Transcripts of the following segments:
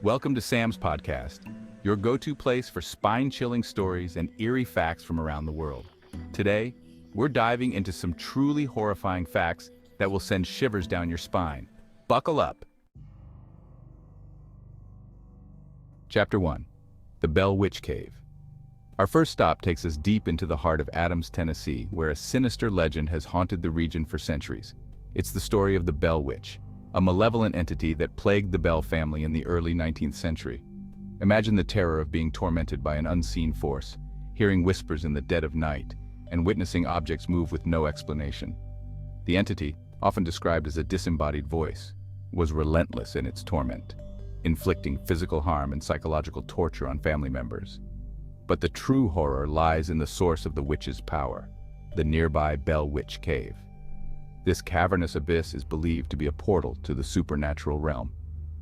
Welcome to Sam's Podcast, your go-to place for spine-chilling stories and eerie facts from around the world. Today, we're diving into some truly horrifying facts that will send shivers down your spine. Buckle up. Chapter 1. The Bell Witch Cave. Our first stop takes us deep into the heart of Adams, Tennessee, where a sinister legend has haunted the region for centuries. It's the story of the Bell Witch, a malevolent entity that plagued the Bell family in the early 19th century. Imagine the terror of being tormented by an unseen force, hearing whispers in the dead of night, and witnessing objects move with no explanation. The entity, often described as a disembodied voice, was relentless in its torment, inflicting physical harm and psychological torture on family members. But the true horror lies in the source of the witch's power, the nearby Bell Witch Cave. This cavernous abyss is believed to be a portal to the supernatural realm,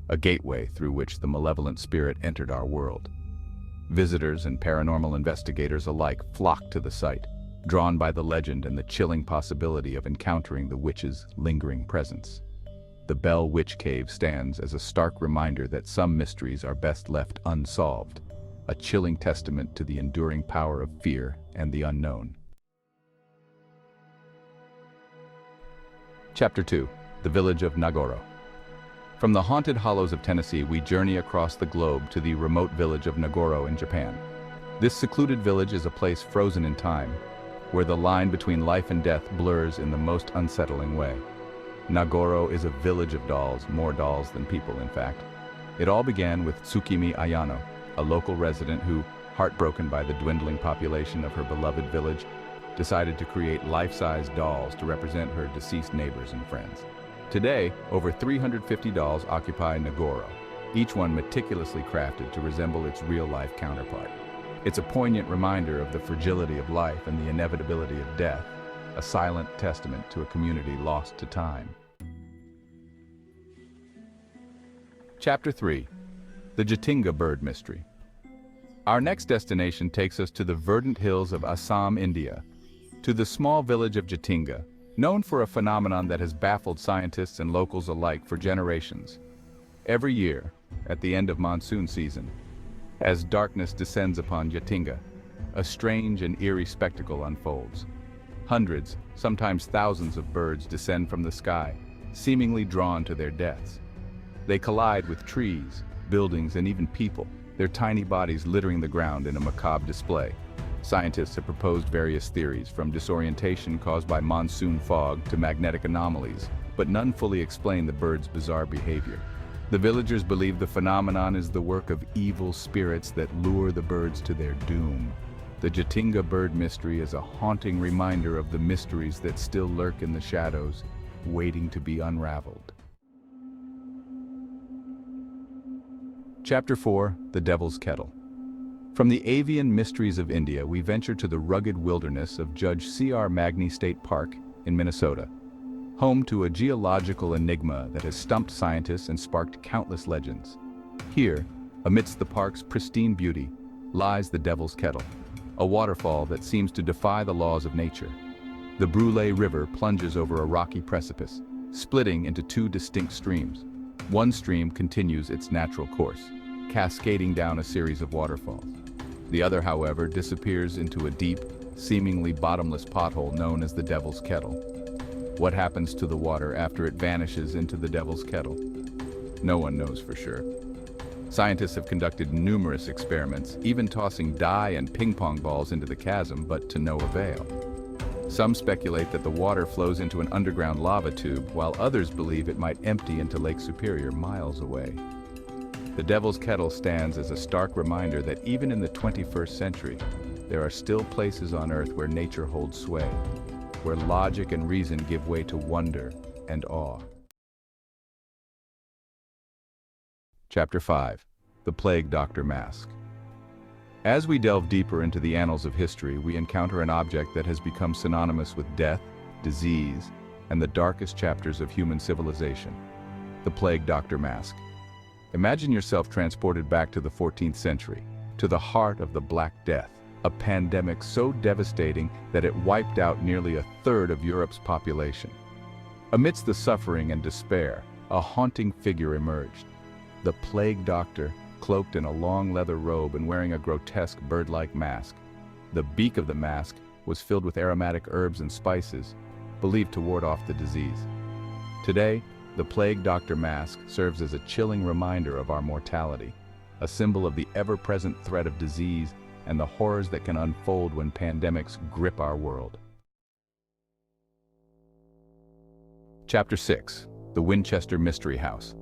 a gateway through which the malevolent spirit entered our world. Visitors and paranormal investigators alike flock to the site, drawn by the legend and the chilling possibility of encountering the witch's lingering presence. The Bell Witch Cave stands as a stark reminder that some mysteries are best left unsolved, a chilling testament to the enduring power of fear and the unknown. Chapter 2. The Village of Nagoro. From the haunted hollows of Tennessee, we journey across the globe to the remote village of Nagoro in Japan. This secluded village is a place frozen in time, where the line between life and death blurs in the most unsettling way. Nagoro is a village of dolls, more dolls than people, in fact. It all began with Tsukimi Ayano, a local resident who, heartbroken by the dwindling population of her beloved village, decided to create life-size dolls to represent her deceased neighbors and friends. Today, over 350 dolls occupy Nagoro, each one meticulously crafted to resemble its real-life counterpart. It's a poignant reminder of the fragility of life and the inevitability of death, a silent testament to a community lost to time. Chapter 3. The Jatinga Bird Mystery. Our next destination takes us to the verdant hills of Assam, India, to the small village of Jatinga, known for a phenomenon that has baffled scientists and locals alike for generations. Every year, at the end of monsoon season, as darkness descends upon Jatinga, a strange and eerie spectacle unfolds. Hundreds, sometimes thousands of birds descend from the sky, seemingly drawn to their deaths. They collide with trees, buildings, and even people, their tiny bodies littering the ground in a macabre display. Scientists have proposed various theories, from disorientation caused by monsoon fog to magnetic anomalies, but none fully explain the birds' bizarre behavior. The villagers believe the phenomenon is the work of evil spirits that lure the birds to their doom. The Jatinga bird mystery is a haunting reminder of the mysteries that still lurk in the shadows, waiting to be unraveled. Chapter 4. The Devil's Kettle. From the avian mysteries of India, we venture to the rugged wilderness of Judge C.R. Magny State Park in Minnesota, home to a geological enigma that has stumped scientists and sparked countless legends. Here, amidst the park's pristine beauty, lies the Devil's Kettle, a waterfall that seems to defy the laws of nature. The Brule River plunges over a rocky precipice, splitting into two distinct streams. One stream continues its natural course, cascading down a series of waterfalls. The other, however, disappears into a deep, seemingly bottomless pothole known as the Devil's Kettle. What happens to the water after it vanishes into the Devil's Kettle? No one knows for sure. Scientists have conducted numerous experiments, even tossing dye and ping-pong balls into the chasm, but to no avail. Some speculate that the water flows into an underground lava tube, while others believe it might empty into Lake Superior miles away. The Devil's Kettle stands as a stark reminder that even in the 21st century, there are still places on Earth where nature holds sway, where logic and reason give way to wonder and awe. Chapter 5. The Plague Doctor Mask. As we delve deeper into the annals of history, we encounter an object that has become synonymous with death, disease, and the darkest chapters of human civilization: the Plague Doctor Mask. Imagine yourself transported back to the 14th century, to the heart of the Black Death, a pandemic so devastating that it wiped out nearly a third of Europe's population. Amidst the suffering and despair, a haunting figure emerged. the plague doctor, cloaked in a long leather robe and wearing a grotesque bird-like mask. The beak of the mask was filled with aromatic herbs and spices, believed to ward off the disease. Today, the plague doctor mask serves as a chilling reminder of our mortality, a symbol of the ever-present threat of disease and the horrors that can unfold when pandemics grip our world. Chapter 6. The Winchester Mystery House.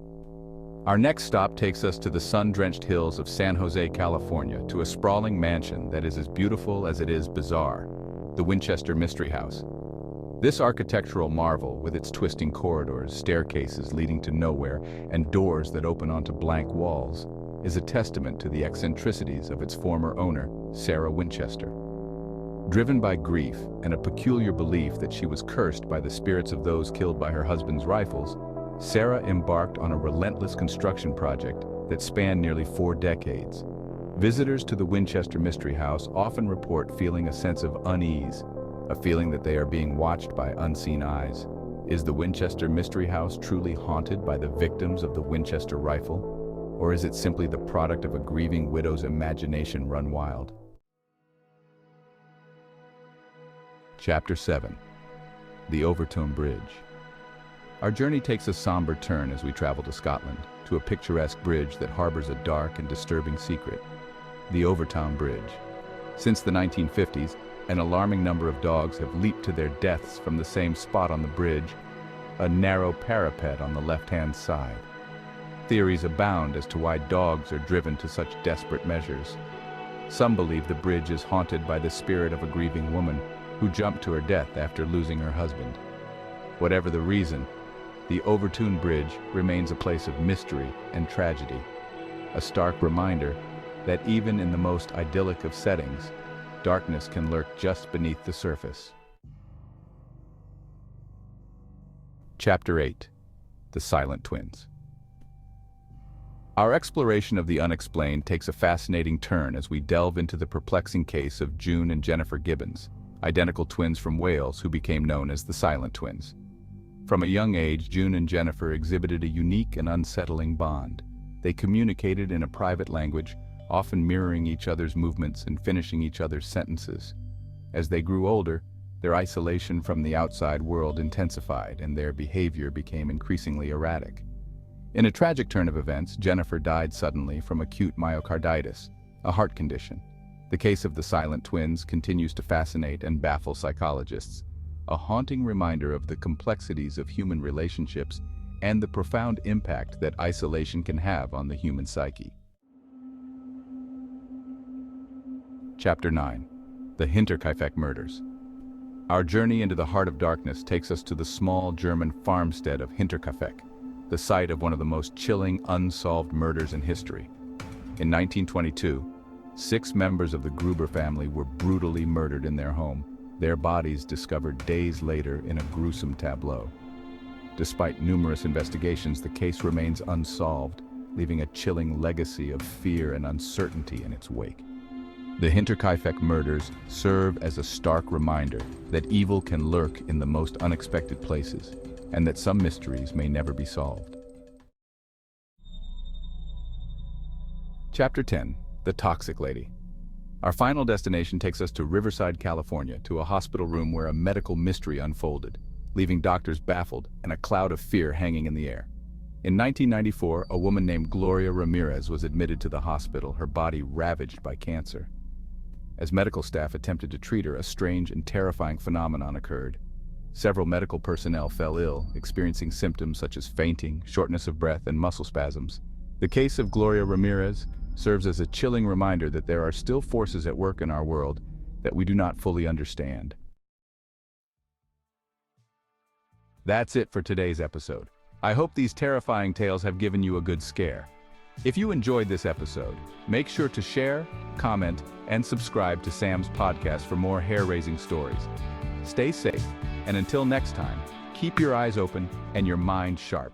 Our next stop takes us to the sun-drenched hills of San Jose, California, to a sprawling mansion that is as beautiful as it is bizarre, the Winchester Mystery House. This architectural marvel, with its twisting corridors, staircases leading to nowhere, and doors that open onto blank walls, is a testament to the eccentricities of its former owner, Sarah Winchester. Driven by grief and a peculiar belief that she was cursed by the spirits of those killed by her husband's rifles, Sarah embarked on a relentless construction project that spanned nearly 4 decades. Visitors to the Winchester Mystery House often report feeling a sense of unease, a feeling that they are being watched by unseen eyes. Is the Winchester Mystery House truly haunted by the victims of the Winchester rifle? Or is it simply the product of a grieving widow's imagination run wild? Chapter 7. The Overtoun Bridge. Our journey takes a somber turn as we travel to Scotland, to a picturesque bridge that harbors a dark and disturbing secret, the Overtoun Bridge. Since the 1950s, an alarming number of dogs have leaped to their deaths from the same spot on the bridge, a narrow parapet on the left-hand side. Theories abound as to why dogs are driven to such desperate measures. Some believe the bridge is haunted by the spirit of a grieving woman who jumped to her death after losing her husband. Whatever the reason, the Overtoun Bridge remains a place of mystery and tragedy, a stark reminder that even in the most idyllic of settings, darkness can lurk just beneath the surface. Chapter 8. The Silent Twins. Our exploration of the unexplained takes a fascinating turn as we delve into the perplexing case of June and Jennifer Gibbons, identical twins from Wales who became known as the Silent Twins. From a young age, June and Jennifer exhibited a unique and unsettling bond. They communicated in a private language, often mirroring each other's movements and finishing each other's sentences. As they grew older, their isolation from the outside world intensified and their behavior became increasingly erratic. In a tragic turn of events, Jennifer died suddenly from acute myocarditis, a heart condition. The case of the Silent Twins continues to fascinate and baffle psychologists, a haunting reminder of the complexities of human relationships and the profound impact that isolation can have on the human psyche. Chapter 9. The Hinterkaifeck Murders. Our journey into the heart of darkness takes us to the small German farmstead of Hinterkaifeck, the site of one of the most chilling unsolved murders in history. In 1922, 6 members of the Gruber family were brutally murdered in their home, their bodies discovered days later in a gruesome tableau. Despite numerous investigations, the case remains unsolved, leaving a chilling legacy of fear and uncertainty in its wake. The Hinterkaifeck Murders serve as a stark reminder that evil can lurk in the most unexpected places, and that some mysteries may never be solved. Chapter 10. The Toxic Lady. Our final destination takes us to Riverside, California, to a hospital room where a medical mystery unfolded, leaving doctors baffled and a cloud of fear hanging in the air. In 1994, a woman named Gloria Ramirez was admitted to the hospital, her body ravaged by cancer. As medical staff attempted to treat her, a strange and terrifying phenomenon occurred. Several medical personnel fell ill, experiencing symptoms such as fainting, shortness of breath, and muscle spasms. The case of Gloria Ramirez serves as a chilling reminder that there are still forces at work in our world that we do not fully understand. That's it for today's episode. I hope these terrifying tales have given you a good scare. If you enjoyed this episode, make sure to share, comment, and subscribe to Sam's podcast for more hair-raising stories. Stay safe, and until next time, keep your eyes open and your mind sharp.